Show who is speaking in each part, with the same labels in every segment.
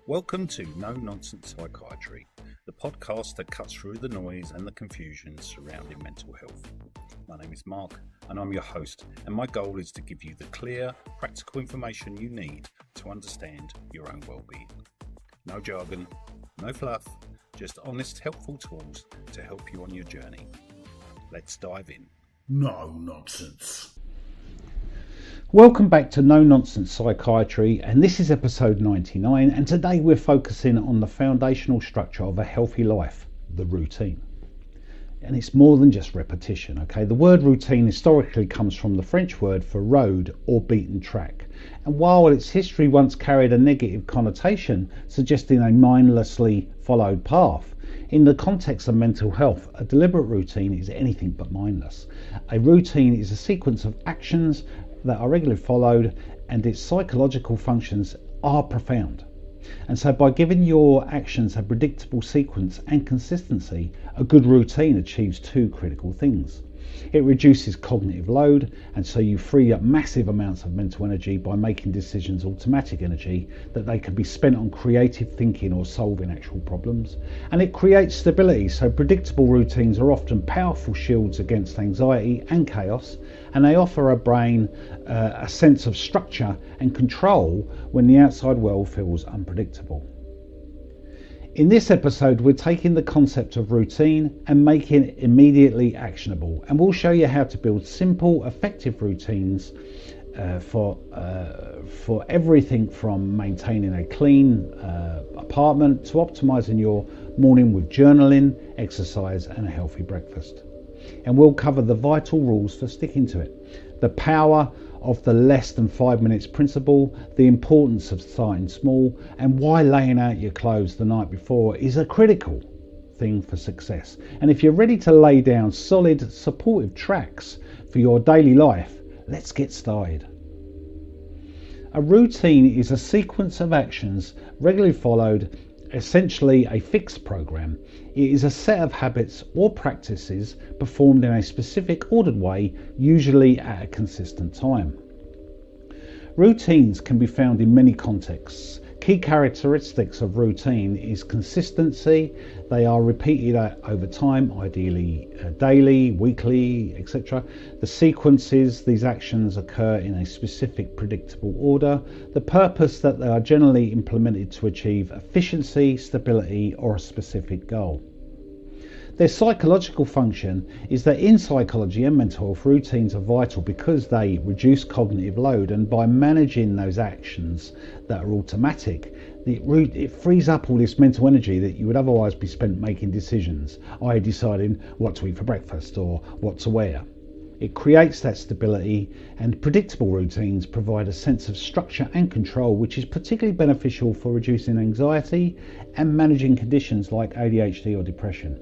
Speaker 1: Welcome to No Nonsense Psychiatry, the podcast that cuts through the noise and the confusion surrounding mental health. My name is Mark and I'm your host, and my goal is to give you the clear, practical information you need to understand your own well-being. No jargon, no fluff, just honest, helpful tools to help you on your journey. Let's dive in.
Speaker 2: No nonsense.
Speaker 3: Welcome back to No Nonsense Psychiatry, and this is episode 99, and today we're focusing on the foundational structure of a healthy life, the routine. And it's more than just repetition, okay? The word routine historically comes from the French word for road or beaten track. And while its history once carried a negative connotation, suggesting a mindlessly followed path, in the context of mental health, a deliberate routine is anything but mindless. A routine is a sequence of actions that are regularly followed, and its psychological functions are profound. And so by giving your actions a predictable sequence and consistency, a good routine achieves two critical things. It reduces cognitive load, and so you free up massive amounts of mental energy by making decisions automatic energy that they can be spent on creative thinking or solving actual problems. And it creates stability, so predictable routines are often powerful shields against anxiety and chaos, and they offer a brain a sense of structure and control when the outside world feels unpredictable. In this episode, we're taking the concept of routine and making it immediately actionable, and we'll show you how to build simple, effective routines for everything from maintaining a clean apartment to optimizing your morning with journaling, exercise, and a healthy breakfast. And we'll cover the vital rules for sticking to it, the power of the less than 5 minutes principle, the importance of starting small, and why laying out your clothes the night before is a critical thing for success. And if you're ready to lay down solid, supportive tracks for your daily life, let's get started. A routine is a sequence of actions regularly followed, essentially a fixed program. It is a set of habits or practices performed in a specific ordered way, usually at a consistent time. Routines can be found in many contexts. Key characteristics of routine is consistency. They are repeated over time, ideally daily, weekly, etc. The sequences, these actions occur in a specific predictable order. The purpose that they are generally implemented to achieve efficiency, stability, or a specific goal. Their psychological function is that in psychology and mental health, routines are vital because they reduce cognitive load, and by managing those actions that are automatic, it frees up all this mental energy that you would otherwise be spent making decisions, i.e. deciding what to eat for breakfast or what to wear. It creates that stability, and predictable routines provide a sense of structure and control, which is particularly beneficial for reducing anxiety and managing conditions like ADHD or depression.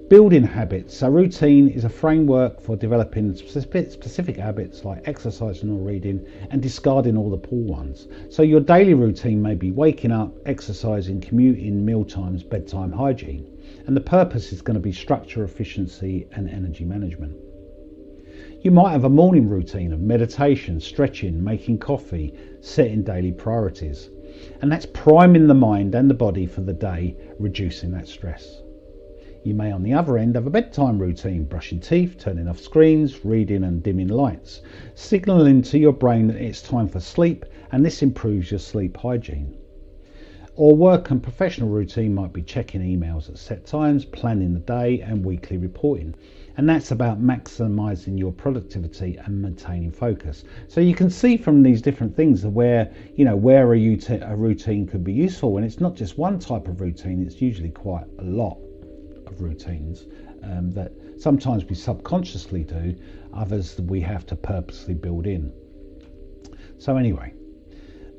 Speaker 3: Building habits. A routine is a framework for developing specific habits like exercising or reading and discarding all the poor ones. So your daily routine may be waking up, exercising, commuting, meal times, bedtime, hygiene. And the purpose is going to be structure, efficiency and energy management. You might have a morning routine of meditation, stretching, making coffee, setting daily priorities. And that's priming the mind and the body for the day, reducing that stress. You may, on the other end, have a bedtime routine, brushing teeth, turning off screens, reading and dimming lights, signalling to your brain that it's time for sleep, and this improves your sleep hygiene. Or work and professional routine might be checking emails at set times, planning the day and weekly reporting. And that's about maximising your productivity and maintaining focus. So you can see from these different things where a routine could be useful, and it's not just one type of routine, it's usually quite a lot of routines that sometimes we subconsciously do, others we have to purposely build in. So anyway,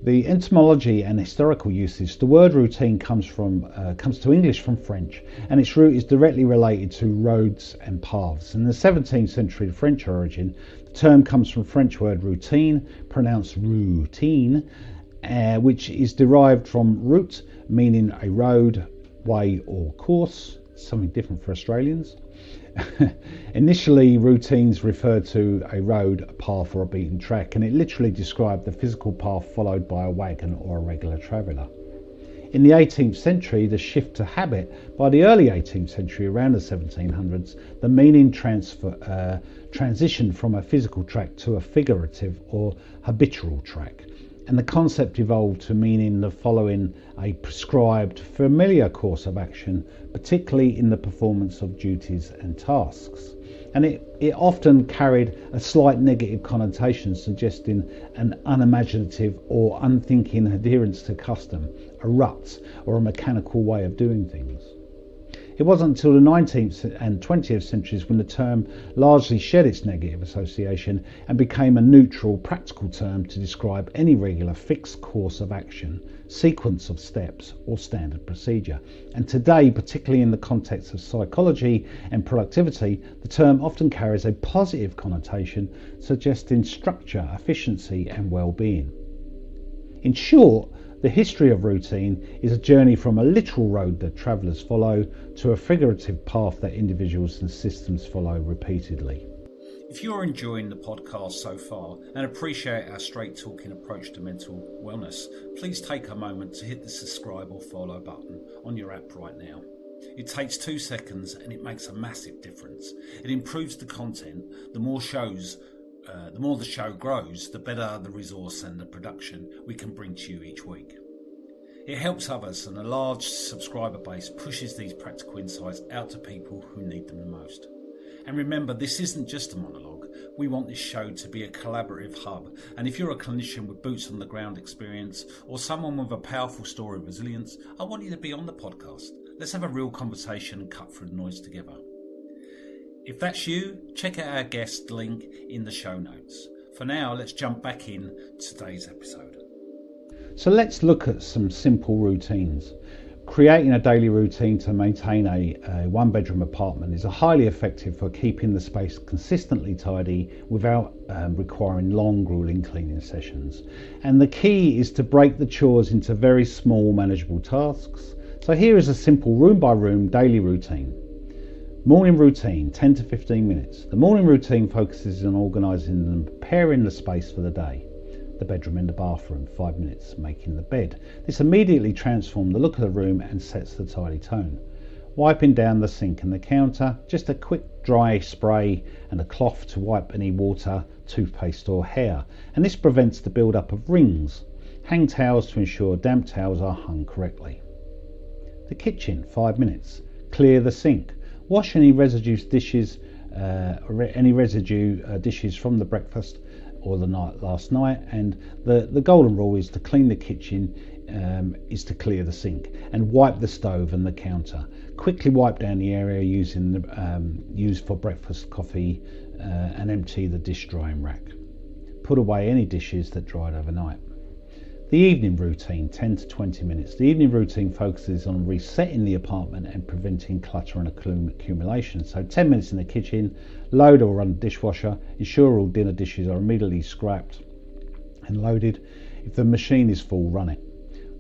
Speaker 3: the etymology and historical usage, the word routine comes to English from French, and its root is directly related to roads and paths. In the 17th century, the French origin, the term comes from French word routine, pronounced routine, which is derived from route, meaning a road, way or course, something different for Australians. Initially, routines referred to a road, a path or a beaten track, and it literally described the physical path followed by a wagon or a regular traveller. In the 18th century, the shift to habit. By the early 18th century, around the 1700s, the meaning transitioned from a physical track to a figurative or habitual track, and the concept evolved to meaning the following a prescribed, familiar course of action, particularly in the performance of duties and tasks. And it often carried a slight negative connotation, suggesting an unimaginative or unthinking adherence to custom, a rut, or a mechanical way of doing things. It wasn't until the 19th and 20th centuries when the term largely shed its negative association and became a neutral, practical term to describe any regular fixed course of action, sequence of steps, or standard procedure. And today, particularly in the context of psychology and productivity, the term often carries a positive connotation, suggesting structure, efficiency, and well-being. In short, the history of routine is a journey from a literal road that travellers follow to a figurative path that individuals and systems follow repeatedly.
Speaker 1: If you're enjoying the podcast so far and appreciate our straight talking approach to mental wellness, please take a moment to hit the subscribe or follow button on your app right now. It takes 2 seconds and it makes a massive difference. It improves the content. The more the show grows, the better the resource and the production we can bring to you each week. It helps others, and a large subscriber base pushes these practical insights out to people who need them the most. And remember, this isn't just a monologue. We want this show to be a collaborative hub, and if you're a clinician with boots on the ground experience or someone with a powerful story of resilience, I want you to be on the podcast. Let's have a real conversation and cut through the noise together. If that's you, check out our guest link in the show notes. For now, let's jump back in today's episode.
Speaker 3: So let's look at some simple routines. Creating a daily routine to maintain a one-bedroom apartment is highly effective for keeping the space consistently tidy without requiring long, grueling cleaning sessions. And the key is to break the chores into very small, manageable tasks. So here is a simple room-by-room daily routine. Morning routine, 10 to 15 minutes. The morning routine focuses on organising and preparing the space for the day. The bedroom and the bathroom, 5 minutes, making the bed. This immediately transforms the look of the room and sets the tidy tone. Wiping down the sink and the counter, just a quick dry spray and a cloth to wipe any water, toothpaste or hair. And this prevents the build-up of rings. Hang towels to ensure damp towels are hung correctly. The kitchen, 5 minutes. Clear the sink. Wash any residue dishes from the breakfast or the night last night, and the golden rule is to clean the kitchen is to clear the sink and wipe the stove and the counter. Quickly wipe down the area used for breakfast, coffee, and empty the dish drying rack. Put away any dishes that dried overnight. The evening routine, 10 to 20 minutes. The evening routine focuses on resetting the apartment and preventing clutter and accumulation. So 10 minutes in the kitchen, load or run the dishwasher, ensure all dinner dishes are immediately scrapped and loaded. If the machine is full, run it.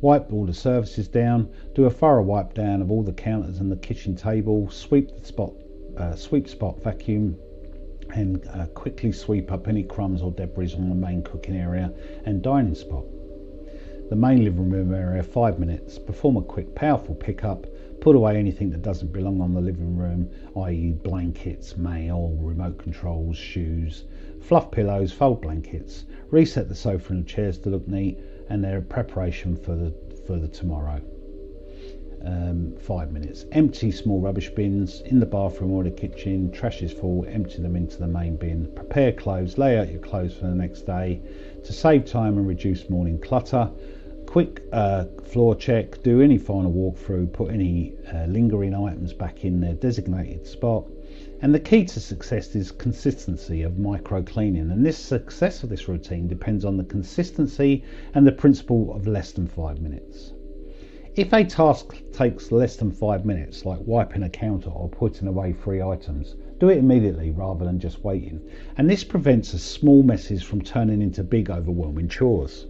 Speaker 3: Wipe all the surfaces down, do a thorough wipe down of all the counters and the kitchen table, sweep spot vacuum, and quickly sweep up any crumbs or debris on the main cooking area and dining spot. The main living room area, 5 minutes. Perform a quick, powerful pickup. Put away anything that doesn't belong on the living room, i.e. blankets, mail, remote controls, shoes. Fluff pillows, fold blankets. Reset the sofa and the chairs to look neat, and they're a preparation for the tomorrow. 5 minutes. Empty small rubbish bins in the bathroom or the kitchen. Trash is full, empty them into the main bin. Prepare clothes, lay out your clothes for the next day to save time and reduce morning clutter. Quick floor check, do any final walkthrough, put any lingering items back in their designated spot. And the key to success is consistency of micro cleaning, and this success of this routine depends on the consistency and the principle of less than 5 minutes. If a task takes less than 5 minutes, like wiping a counter or putting away 3 items, do it immediately rather than just waiting. And this prevents small messes from turning into big overwhelming chores.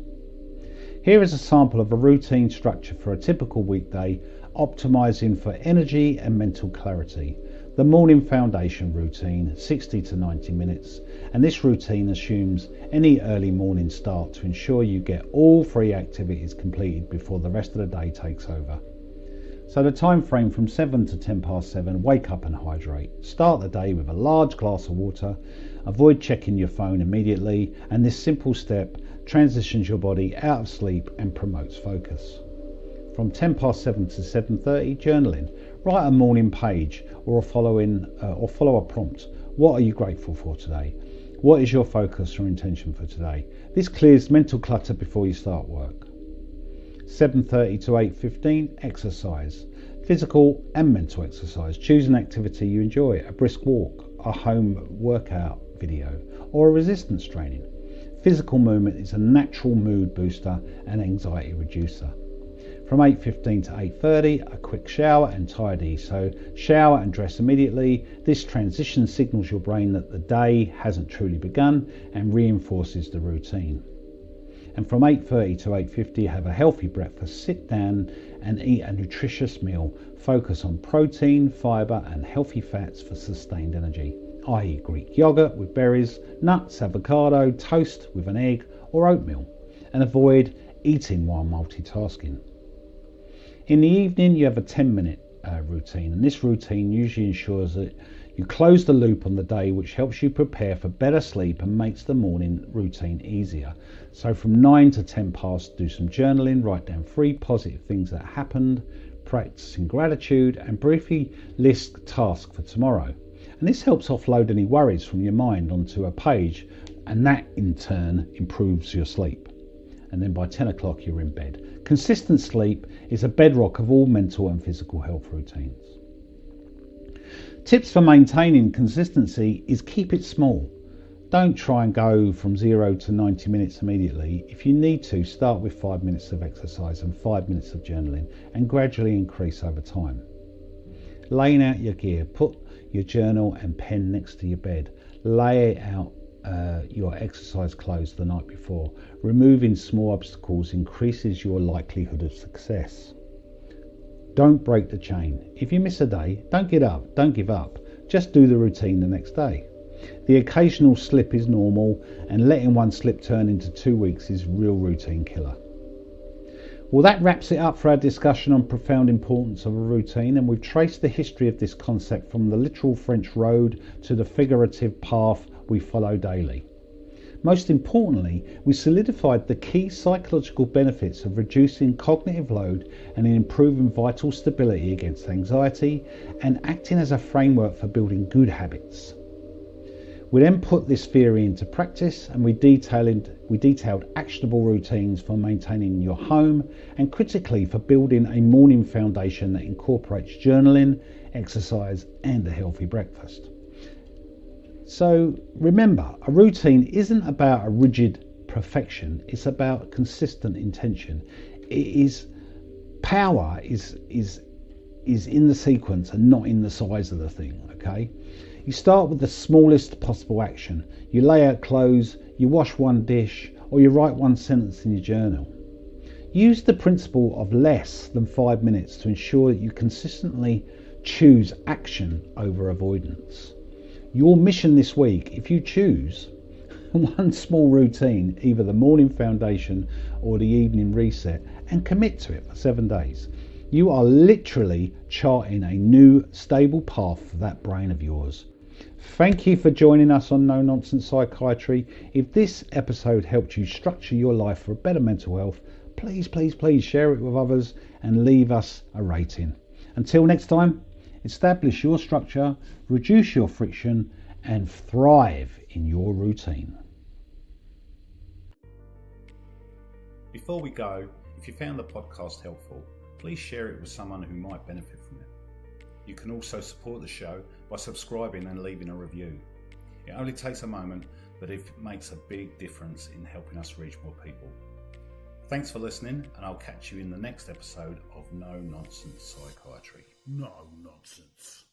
Speaker 3: Here is a sample of a routine structure for a typical weekday, optimizing for energy and mental clarity. The morning foundation routine, 60 to 90 minutes, and this routine assumes any early morning start to ensure you get all 3 activities completed before the rest of the day takes over. So the time frame from 7 to 10 past 7, wake up and hydrate. Start the day with a large glass of water. Avoid checking your phone immediately, and this simple step transitions your body out of sleep and promotes focus. From 10 past 7 to 7:30, journaling. Write a morning page or follow a prompt. What are you grateful for today? What is your focus or intention for today? This clears mental clutter before you start work. 7:30 to 8:15, exercise. Physical and mental exercise. Choose an activity you enjoy, a brisk walk, a home workout video, or a resistance training. Physical movement is a natural mood booster and anxiety reducer. From 8:15 to 8:30, a quick shower and tidy. So shower and dress immediately. This transition signals your brain that the day hasn't truly begun and reinforces the routine. And from 8:30 to 8:50, have a healthy breakfast. Sit down and eat a nutritious meal. Focus on protein, fibre and healthy fats for sustained energy, i.e. Greek yogurt with berries, nuts, avocado, toast with an egg or oatmeal. And avoid eating while multitasking. In the evening, you have a 10-minute routine, and this routine usually ensures that you close the loop on the day, which helps you prepare for better sleep and makes the morning routine easier. So from 9 to 10 past, do some journaling, write down 3 positive things that happened, practicing gratitude, and briefly list tasks for tomorrow. And this helps offload any worries from your mind onto a page, and that in turn improves your sleep. And then by 10 o'clock you're in bed. Consistent sleep is a bedrock of all mental and physical health routines. Tips for maintaining consistency is keep it small. Don't try and go from 0 to 90 minutes immediately. If you need to, start with 5 minutes of exercise and 5 minutes of journaling and gradually increase over time. Laying out your gear, put your journal and pen next to your bed. Lay out your exercise clothes the night before. Removing small obstacles increases your likelihood of success. Don't break the chain. If you miss a day, don't give up. Just do the routine the next day. The occasional slip is normal, and letting one slip turn into 2 weeks is real routine killer. Well, that wraps it up for our discussion on profound importance of a routine, and we've traced the history of this concept from the literal French road to the figurative path we follow daily. Most importantly, we solidified the key psychological benefits of reducing cognitive load and improving vital stability against anxiety, and acting as a framework for building good habits. We then put this theory into practice, and we detailed actionable routines for maintaining your home, and critically for building a morning foundation that incorporates journaling, exercise and a healthy breakfast. So remember, a routine isn't about a rigid perfection, it's about consistent intention. Power is in the sequence and not in the size of the thing, okay? You start with the smallest possible action. You lay out clothes, you wash one dish, or you write one sentence in your journal. Use the principle of less than 5 minutes to ensure that you consistently choose action over avoidance. Your mission this week, if you choose one small routine, either the morning foundation or the evening reset, and commit to it for 7 days, you are literally charting a new stable path for that brain of yours. Thank you for joining us on No Nonsense Psychiatry. If this episode helped you structure your life for better mental health, please share it with others and leave us a rating. Until next time, establish your structure, reduce your friction, and thrive in your routine.
Speaker 1: Before we go, if you found the podcast helpful, please share it with someone who might benefit from it. You can also support the show by subscribing and leaving a review. It only takes a moment, but it makes a big difference in helping us reach more people. Thanks for listening, and I'll catch you in the next episode of No Nonsense Psychiatry.
Speaker 2: No nonsense.